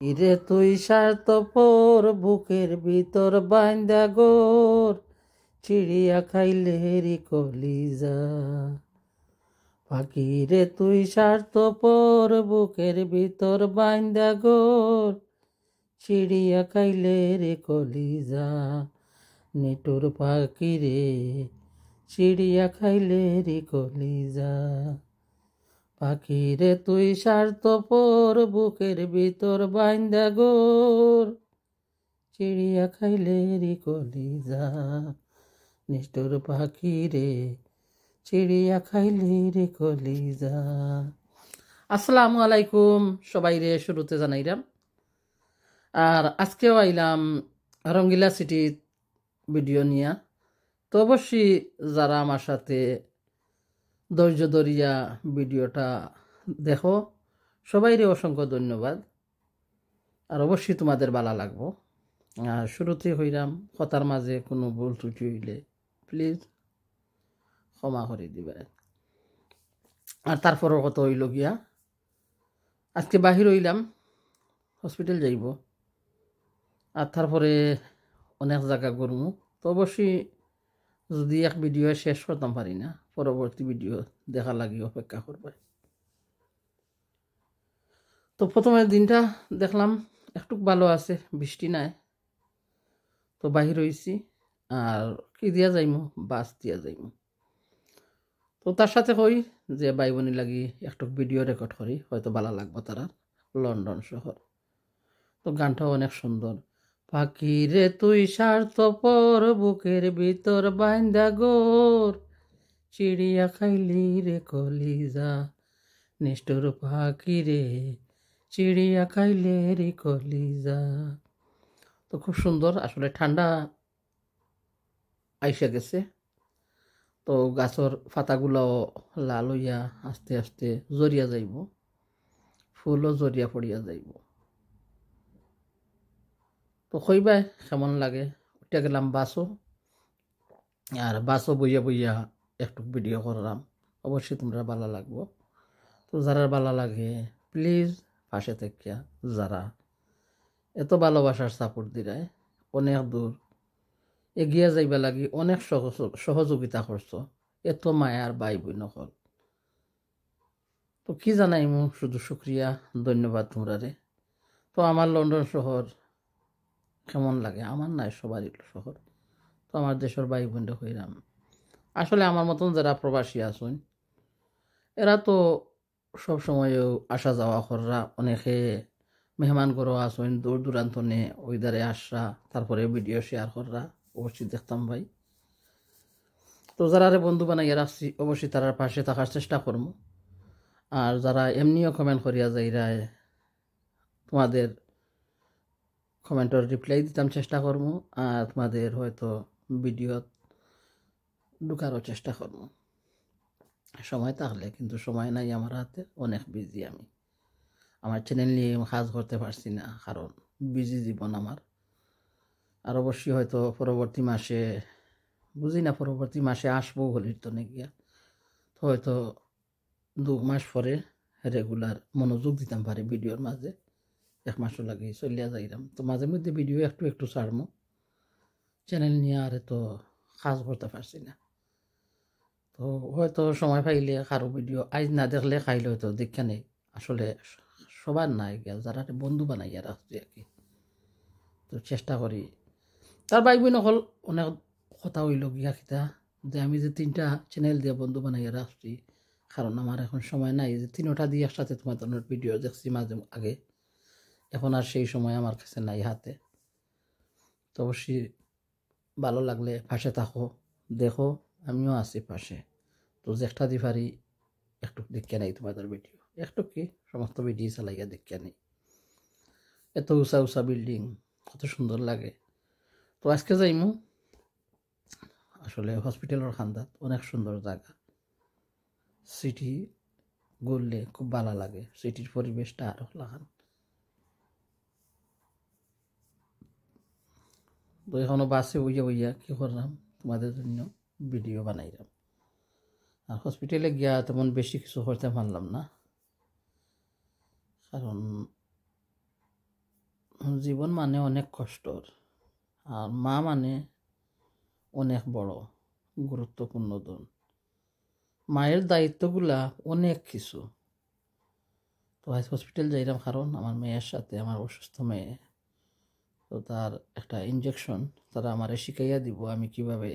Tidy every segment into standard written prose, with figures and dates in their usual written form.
ইরে তুই স্বার্থপর বুকের ভিতর বাইন্দা গোর চিড়িয়া খাইলে রি কলিজা পাখি রে তুই স্বার্থপর বুকের ভিতর বাইন্দা গোর চিড়িয়া খাইলে রে কলিজা নিটুর পাখি রে চিড়িয়া খাইলে রে কলিজা পাখি রে তুই স্বার্থপর বুকের ভিতর বাইন্দা গোর চিড়িয়া খাইলে রে কলিজা নিষ্ঠুর পাখি রে চিড়িয়া খাইলে রে কলিজা। আসসালামু আলাইকুম সবাই রে, শুরুতে জানাইলাম। আর আজকেও আইলাম রঙ্গিলা সিটি ভিডিও নিয়া। তো অবশ্যই যারা আমার সাথে ধৈর্য ধরিয়া ভিডিওটা দেখো, সবাইরে অসংখ্য ধন্যবাদ। আর অবশ্যই তোমাদের ভালো লাগবো। আর শুরুতে হইলাম কথার মাঝে কোনো ভুল ত্রুটি হইলে প্লিজ ক্ষমা করে দিবে। আর তারপরও কত হইল গিয়া, আজকে বাহির হইলাম, হসপিটাল যাইব। আর তারপরে অনেক জায়গা ঘুরমু। তো অবশ্যই যদি এক ভিডিও শেষ করতাম পারি না, পরবর্তী ভিডিও দেখা লাগি অপেক্ষা করবে। তো প্রথমের দিনটা দেখলাম একটু ভালো আছে, বৃষ্টি নাই। তো বাহির হইছি, আর কি দিয়া যাইমু, বাস দিয়া যাইমু। তো তার সাথে কই যে ভাই বোনি লাগি একটু ভিডিও রেকর্ড করি, হয়তো ভালো লাগবো তারা। লন্ডন শহর, তো গানটাও অনেক সুন্দর। পাখি রে তুই স্বার্থপর বুকের ভিতর বাইন্দা গোর চিড়িয়া খাইলি রে কলিজা নিষ্ঠুর পাখি রে চিড়িয়া খাইলে রে কলিজা। তো খুব সুন্দর, আসলে ঠান্ডা আইসা গেছে। তো গাছের পাতাগুলাও লাল হইয়া আস্তে আস্তে জড়িয়া যাইব, ফুলও জড়িয়া পড়িয়া যাইব। তো কইবাই কেমন লাগে। উঠে গেলাম বাসও, আর বাসও বইয়া বইয়া একটু ভিডিও করলাম। অবশ্যই তোমরা ভালো লাগবো। তো যারা ভালো লাগে প্লিজ পাশে থেকে, যারা এত ভালোবাসার সাপোর্ট দিরায়, অনেক দূর এগিয়ে যাইবা লাগি অনেক সহযোগিতা করছো, এত মায়ার ভাই বোন হল। তো কি জানাইমু, শুধু শুক্রিয়া, ধন্যবাদ তোমরারে। তো আমার লন্ডন শহর কেমন লাগে, আমার নাই সবারই শহর। তো আমার দেশের ভাই বোনরা হইলাম, আসলে আমার মতন যারা প্রবাসী আছেন এরা তো সবসময়ও আসা যাওয়া কররা, অনেকে মেহমান ঘরও আসেন দূর দূরান্ত নে ওই দ্বারে আসরা, তারপরে ভিডিও শেয়ার কররা, অবশ্যই দেখতাম ভাই। তো যারা বন্ধু বানাইয়া রাখছি অবশ্যই তার পাশে থাকার চেষ্টা করবো। আর যারা এমনিও কমেন্ট করিয়া যাইরায়, তোমাদের কমেন্টের রিপ্লাই দিতাম চেষ্টা করবো। আর তোমাদের হয়তো ভিডিও ঢুকারও চেষ্টা করবো সময় থাকলে, কিন্তু সময় নাই আমার হাতে, অনেক বিজি আমি। আমার চ্যানেল নিয়ে কাজ করতে পারছি না, কারণ বিজি জীবন আমার। আর অবশ্যই হয়তো পরবর্তী মাসে, বুঝি না পরবর্তী মাসে আসবো হলির তো গিয়া, তো হয়তো 2 মাস পরে রেগুলার মনোযোগ দিতাম পারি ভিডিওর মাঝে। 1 মাসও লাগে চলিয়া যাইলাম। তো মাঝে মধ্যে ভিডিও একটু একটু ছাড়মো, চ্যানেল নিয়ে আর তো কাজ করতে পারছি না। তো হয়তো সময় পাইলে কারো ভিডিও আজ না দেখলে খাইলে হয়তো দেখা নেই। আসলে সবার নাই গিয়া, যারা বন্ধু বানাইয়া রাখছি আর কি। তো চেষ্টা করি। তার ভাই বোন হল অনেক কথা হইল গিয়া খিতা, যে আমি যে 3টা চ্যানেল দিয়ে বন্ধু বানাইয়া রাখছি, কারণ আমার এখন সময় নাই যে 3টা দিয়ে একসাথে তোমাদের ভিডিও দেখছি মাঝে আগে, এখন আর সেই সময় আমার কাছে নাই হাতে। তো অবশ্যই ভালো লাগলে পাশে থাকো, দেখো আমিও আছি পাশে। তো যেটা দি পারি একটু দেখে নেই তোমাদের ভিডিও, একটু কি সমস্ত ভিডিও চালাইয়া দেখে নেই। এত উঁচা উঁচা বিল্ডিং কত সুন্দর লাগে। তো আজকে যাইমু আসলে হসপিটালের খান্দাত, অনেক সুন্দর জায়গা। সিটি ঘুরলে খুব ভালো লাগে, সিটির পরিবেশটা আরো লাগান। তো এখনো বাসে বইয়া বইয়া কি করলাম, তোমাদের জন্য ভিডিও বানাইলাম। আর হসপিটালে গিয়া তেমন বেশি কিছু করতে পারলাম না, কারণ জীবন মানে অনেক কষ্টর, আর মা মানে অনেক বড় গুরুত্বপূর্ণ ধন। মায়ের দায়িত্বগুলা অনেক কিছু। তো আজ হসপিটাল যাইলাম কারণ আমার মেয়ের সাথে, আমার অসুস্থ মেয়ে, তো তার একটা ইনজেকশন তারা আমারে শিখাইয়া দিব আমি কিভাবে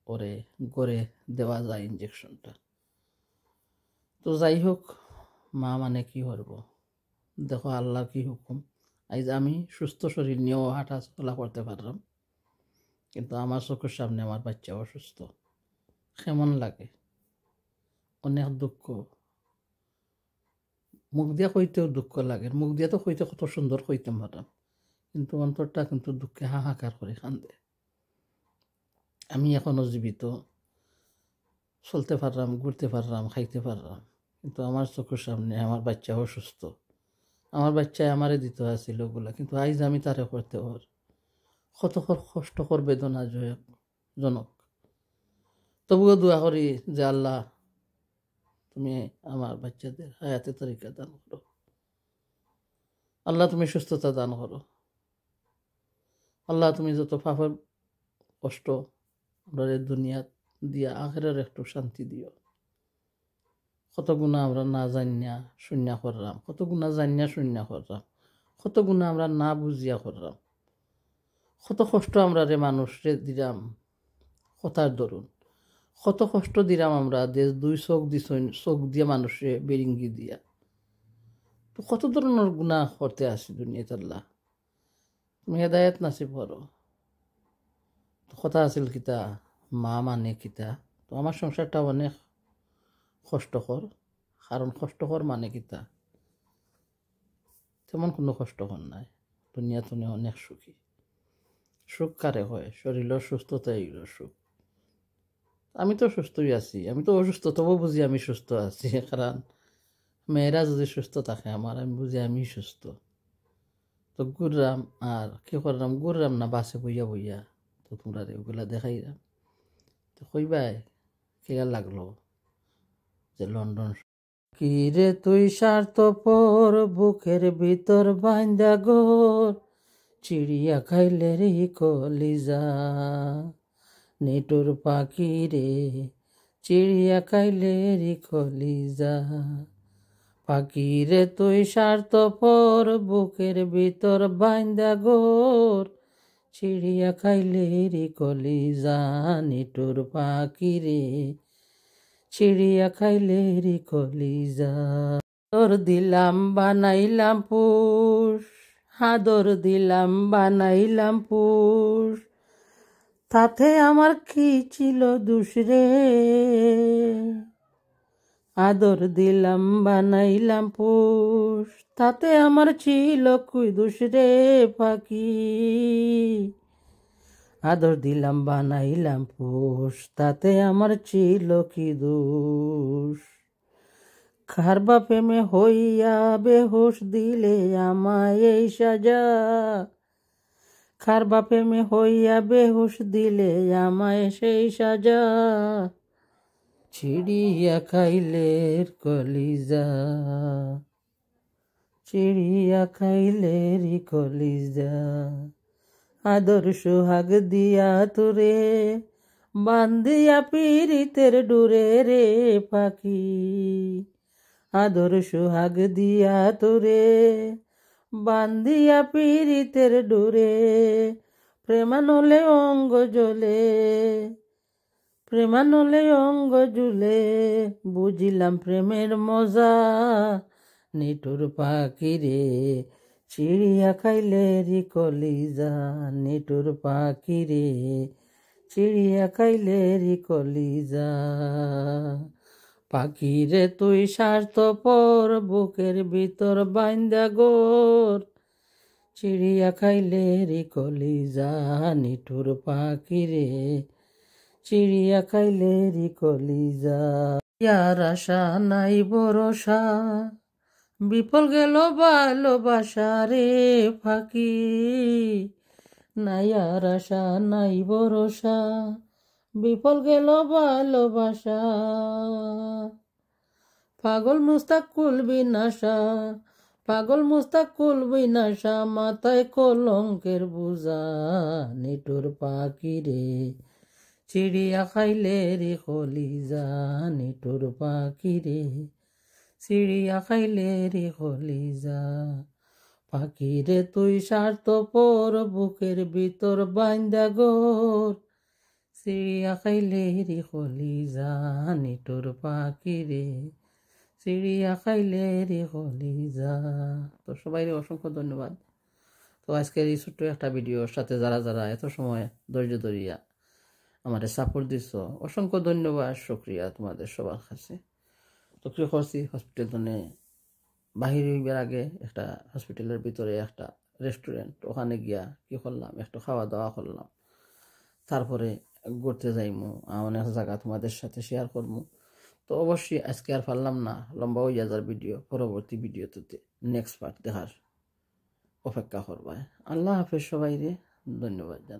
ওরে করে দেওয়া যায় ইনজেকশনটা। তো যাই হোক, মা মানে কি করবো, দেখো আল্লাহর কি হুকুম, আজ আমি সুস্থ শরীর নিয়েও হাঁটা চলা করতে পারলাম, কিন্তু আমার চোখের সামনে আমার বাচ্চা অসুস্থ। কেমন লাগে, অনেক দুঃখ। মুখ দিয়া কইতেও দুঃখ লাগে, মুখ দিয়া তো কইতে কত সুন্দর কইতে পারলাম, কিন্তু অন্তরটা কিন্তু দুঃখে হাহাকার করে কান্দে। আমি এখনো জীবিত, চলতে পারলাম, ঘুরতে পারলাম, খাইতে পারলাম, কিন্তু আমার চোখের সামনে আমার বাচ্চা অসুস্থ। আমার বাচ্চায় আমারে দিতে আসছিল ওগুলা, কিন্তু আইজ আমি তারে করতে ওর কত কষ্টকর বেদনা জনক। তবুও দোয়া করি যে আল্লাহ তুমি আমার বাচ্চাদের হায়াতে তরিকা দান করো, আল্লাহ তুমি সুস্থতা দান করো, আল্লাহ তুমি যত পাপের কষ্ট আমরা দুনিয়া দিয়া আখেরের একটু শান্তি দিও। কত গুণা আমরা না জানিয়া শূন্য করলাম, কত গুণা জানিয়া শূন্য করলাম, কত গুণা আমরা না বুঝিয়া করলাম, কত কষ্ট আমরা মানুষ রে দিলাম কথার দরুন, কত কষ্ট দিলাম আমরা দুই চোখ দিয়া মানুষে বেরিঙ্গি দিয়া। তো কত ধরনের গুণা করতে আসি দুনিয়াতে, আল্লাহ তুমি হেদায়েত নাসিব করো। কথা আছিল কিতা, মা মানে কিতা। তো আমার সংসারটা অনেক কষ্টকর, কারণ কষ্টকর মানে কিতা, তেমন কোনো কষ্টকর নাই। দুনিয়া তুমি অনেক সুখী। সুখ কারে হয়, শরীরের সুস্থতা এগুলো সুখ। আমি তো সুস্থই আছি, আমি তো অসুস্থ তবু বুঝি আমি সুস্থ আছি, কারণ মেয়েরা যদি সুস্থ থাকে আমার, আমি বুঝি আমি সুস্থ। তো ঘুরলাম আর কি করলাম, ঘুরলাম না বাসে বইয়া বইয়া, তো তোমরা ওগুলা দেখাইলাম। তো কইবাই কেয়া লাগলো যে লন্ডন। কি রে তুই স্বার্থপর, বুকের ভিতর বাইন্দা গোর, চিড়িয়া খাইলে রে কলিজা, নেটুর পাখি রে চিড়িয়া খাইলে রে কলিজা। পাখি রে তুই স্বার্থপর, বুকের ভিতর বাইন্দা গোর, চিড়িয়া খাইলে রে কলিজা, নেটুর পাখি রে চিড়িয়া খাইলে রে কলিজা। আদর দিলাম বানাইলাম পুষ, আদর দিলাম বানাইলাম পুষ, তাতে আমার কি ছিল দোষ রে, আদর দিলাম বানাইলাম পুষ, তাতে আমার ছিল কুই দোষ রে পাখি, আদর দিলাম বানাইলাম পুষ, তাতে আমার ছিল কি দোষ। কার বাপেমে হইয়া বেহুশ দিলে আমায় এই সাজা, কার বাপেমে হইয়া বেহুশ দিলে আমায় সেই সাজা, চিড়িয়া খাইলের কলিজা, চিড়িয়া খাইলের কলিজা। আদর সোহাগ দিয়া তোরে বান্ধিয়া পীড়িতের ডুরে রে পাখি, আদর সোহাগ দিয়া তোরে বান্ধিয়া পীড়িতের ডুরে, প্রেমানলে অঙ্গ জ্বলে, প্রেমানলে অঙ্গ জুলে, বুঝিলাম প্রেমের মজা, নিঠুর পাখি রে চিড়িয়া খাইলে রে কলিজা, নিঠুর পাখি রে চিড়িয়া খাইলে রে কলিজা। পাখি রে তুই স্বার্থপর, বুকের ভিতর বাইন্দা গোর, চিড়িয়া খাইলে রে কলিজা, নিঠুর পাখি রে চিড়িয়া খাইলে রে কলিজা। ইয়ার আশা নাই ভরসা, বিফল গেল ভালোবাসা রে ফাঁকি, নাই আর আশা নাই ভরসা, বিফল গেল ভালোবাসা। পাগল মুস্তাক কুল বিনাশা, পাগল মুস্তাকুল বিনাশা মাথায় কলঙ্কের বুঝা নিটুর পাখি রে চিড়িয়া খাইলে রে কলিজা নিটুর পাখি রে চিড়িয়া খাইলে রে কলিজা পাখি রে তুই স্বার্থপর বুকের ভিতর বান্দা গোর চিড়িয়া খাইলে রে কলিজা নিটুর পাখি রে চিড়িয়া খাইলে রে কলিজা। তো সবাই অসংখ্য ধন্যবাদ। তো আজকের এই ছোট্ট একটা ভিডিওর সাথে যারা যারা এত সময় ধৈর্য ধরিয়া আমার সাপোর্ট দিচ্ছ অসংখ্য ধন্যবাদ, শুকরিয়া তোমাদের সবার কাছে। তো কি করছি হসপিটাল তো বাহির হইবার আগে একটা হসপিটালের ভিতরে একটা রেস্টুরেন্ট, ওখানে গিয়া কি করলাম একটু খাওয়া দাওয়া করলাম, তারপরে ঘুরতে যাইমু, অনেক জায়গা তোমাদের সাথে শেয়ার করবো। তো অবশ্যই আজকে আর পারলাম না, লম্বা হয়ে যাওয়ার ভিডিও পরবর্তী ভিডিওতে নেক্সট পার্ট দেখার অপেক্ষা করবা। আল্লাহ হাফেজ সবাই রে, ধন্যবাদ।